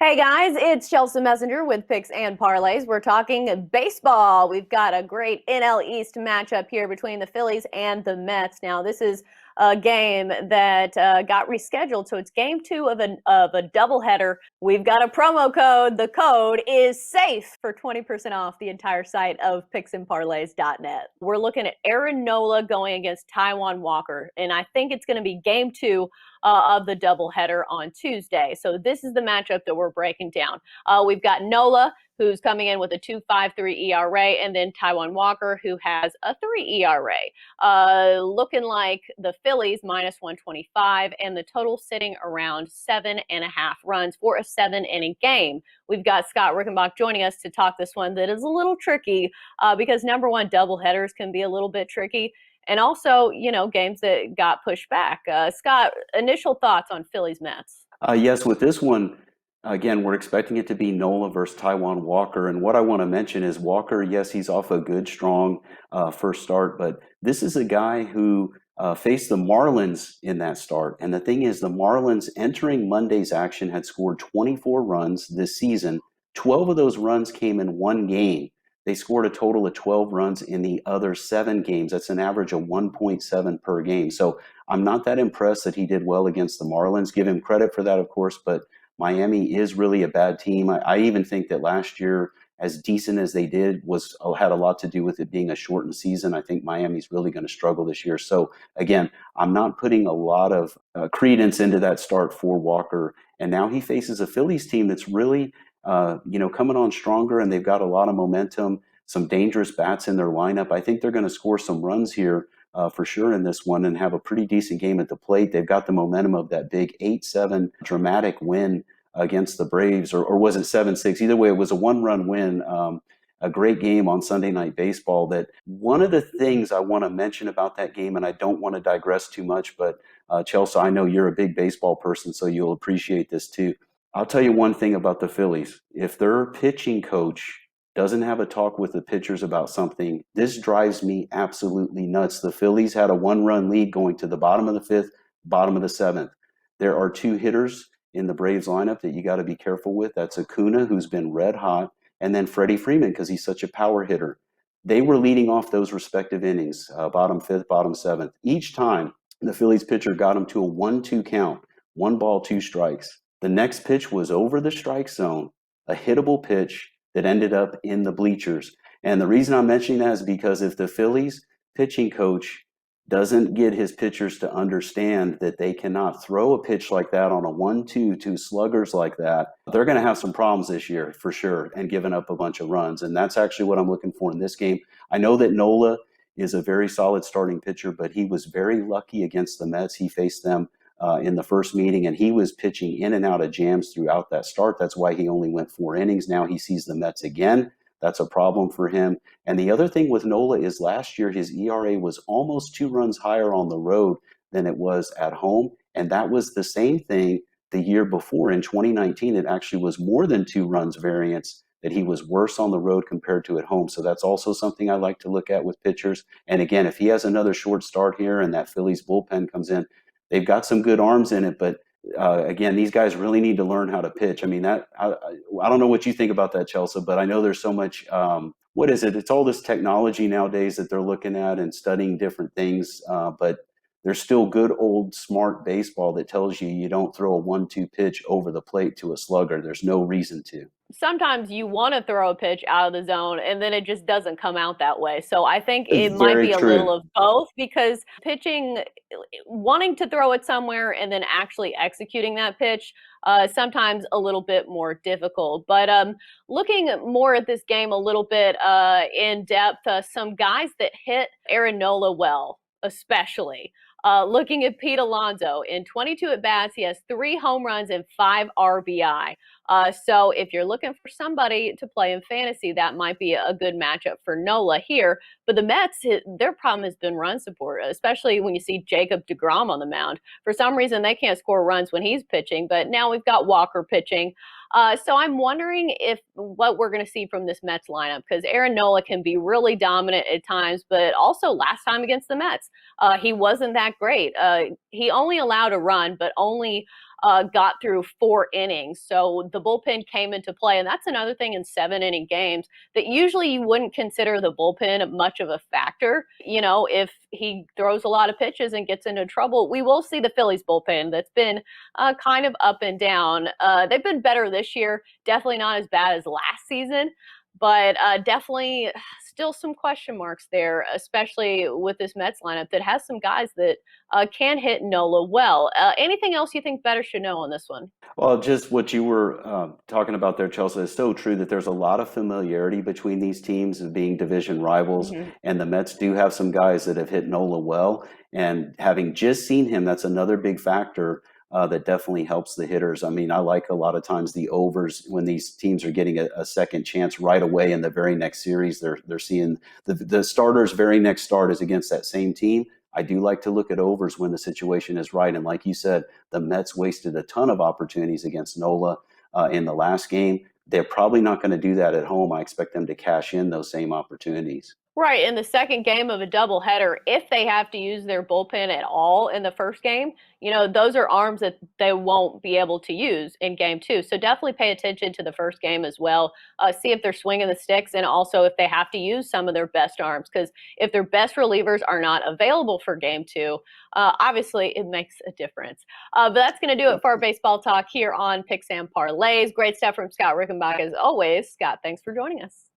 Hey guys, it's Chelsa Messenger with Picks and Parlays. We're talking baseball. We've got a great NL East matchup here between the Phillies and the Mets. Now, this is a game that got rescheduled, so it's game two of a doubleheader. We've got a promo code. The code is SAFE for 20% off the entire site of picksandparlays.net. We're looking at Aaron Nola going against Taijuan Walker, and I think it's going to be game two of the doubleheader on Tuesday. So this is the matchup that we're breaking down. We've got Nola, who's coming in with a 2.53 ERA, and then Taijuan Walker, who has a 3 ERA. Looking like the Phillies minus 125, and the total sitting around 7.5 runs for a 7-inning game. We've got Scott Rickenbach joining us to talk this one that is a little tricky because number one, doubleheaders can be a little bit tricky. And also, games that got pushed back. Scott, initial thoughts on Phillies Mets? Yes, with this one, again, we're expecting it to be Nola versus Taijuan Walker. And what I want to mention is Walker, yes, he's off a good, strong first start, but this is a guy who faced the Marlins in that start. And the thing is, the Marlins entering Monday's action had scored 24 runs this season. 12 of those runs came in one game. They scored a total of 12 runs in the other 7 games. That's an average of 1.7 per game. So I'm not that impressed that he did well against the Marlins. Give him credit for that, of course, but Miami is really a bad team. I even think that last year, as decent as they did, had a lot to do with it being a shortened season. I think Miami's really going to struggle this year. So again, I'm not putting a lot of credence into that start for Walker. And now he faces a Phillies team that's really coming on stronger, and they've got a lot of momentum, some dangerous bats in their lineup. I think they're going to score some runs here for sure in this one and have a pretty decent game at the plate. They've got the momentum of that big 8-7 dramatic win against the Braves, or was it 7-6? Either way, it was a one-run win. A great game on Sunday Night Baseball. That one of the things I want to mention about that game, and I don't want to digress too much, but Chelsea, I know you're a big baseball person, so you'll appreciate this too. I'll tell you one thing about the Phillies. If their pitching coach doesn't have a talk with the pitchers about something, this drives me absolutely nuts. The Phillies had a one-run lead going to the bottom of the 5th, bottom of the 7th. There are 2 hitters in the Braves lineup that you got to be careful with. That's Acuna, who's been red hot, and then Freddie Freeman, because he's such a power hitter. They were leading off those respective innings, bottom 5th, bottom 7th. Each time, the Phillies pitcher got him to a 1-2 count, 1 ball, 2 strikes. The next pitch was over the strike zone, a hittable pitch that ended up in the bleachers. And the reason I'm mentioning that is because if the Phillies pitching coach doesn't get his pitchers to understand that they cannot throw a pitch like that on a 1-2, 2 sluggers like that, they're going to have some problems this year for sure and giving up a bunch of runs. And that's actually what I'm looking for in this game. I know that Nola is a very solid starting pitcher, but he was very lucky against the Mets. He faced them in the first meeting, and he was pitching in and out of jams throughout that start. That's why he only went 4 innings. Now he sees the Mets again. That's a problem for him. And the other thing with Nola is last year his ERA was almost 2 runs higher on the road than it was at home. And that was the same thing the year before. In 2019, it actually was more than 2 runs variance, that he was worse on the road compared to at home. So that's also something I like to look at with pitchers. And again, if he has another short start here and that Phillies bullpen comes in, they've got some good arms in it, but again, these guys really need to learn how to pitch. I mean, I don't know what you think about that, Chelsea, but I know there's so much. What is it? It's all this technology nowadays that they're looking at and studying different things, but there's still good old smart baseball that tells you don't throw a 1-2 pitch over the plate to a slugger. There's no reason to. Sometimes you want to throw a pitch out of the zone and then it just doesn't come out that way. So I think it It's might very be a true. little of both, because pitching, wanting to throw it somewhere and then actually executing that pitch, sometimes a little bit more difficult. But looking more at this game a little bit in depth, some guys that hit Aaron Nola well, especially. Looking at Pete Alonso, in 22 at-bats, he has 3 home runs and 5 RBI. So if you're looking for somebody to play in fantasy, that might be a good matchup for Nola here. But the Mets, their problem has been run support, especially when you see Jacob deGrom on the mound. For some reason, they can't score runs when he's pitching, but now we've got Walker pitching. So I'm wondering what we're going to see from this Mets lineup, because Aaron Nola can be really dominant at times, but also last time against the Mets, he wasn't that great. He only allowed a run, but only got through 4 innings. So the bullpen came into play. And that's another thing in 7 inning games that usually you wouldn't consider the bullpen much of a factor. If he throws a lot of pitches and gets into trouble, we will see the Phillies bullpen that's been kind of up and down. They've been better this year, definitely not as bad as last season, but definitely still some question marks there, especially with this Mets lineup that has some guys that can hit NOLA well. Anything else you think better should know on this one? Well, just what you were talking about there, Chelsea, is so true that there's a lot of familiarity between these teams of being division rivals, Mm-hmm. and the Mets do have some guys that have hit Nola well. And having just seen him, that's another big factor that definitely helps the hitters. I mean, I like a lot of times the overs when these teams are getting a second chance right away in the very next series. They're seeing the starter's very next start is against that same team. I do like to look at overs when the situation is right. And like you said, the Mets wasted a ton of opportunities against Nola in the last game. They're probably not going to do that at home. I expect them to cash in those same opportunities. Right, in the second game of a doubleheader, if they have to use their bullpen at all in the first game, those are arms that they won't be able to use in game two. So definitely pay attention to the first game as well. See if they're swinging the sticks and also if they have to use some of their best arms. Because if their best relievers are not available for game two, obviously it makes a difference. But that's going to do it for our baseball talk here on Picks and Parlays. Great stuff from Scott Rickenbach as always. Scott, thanks for joining us.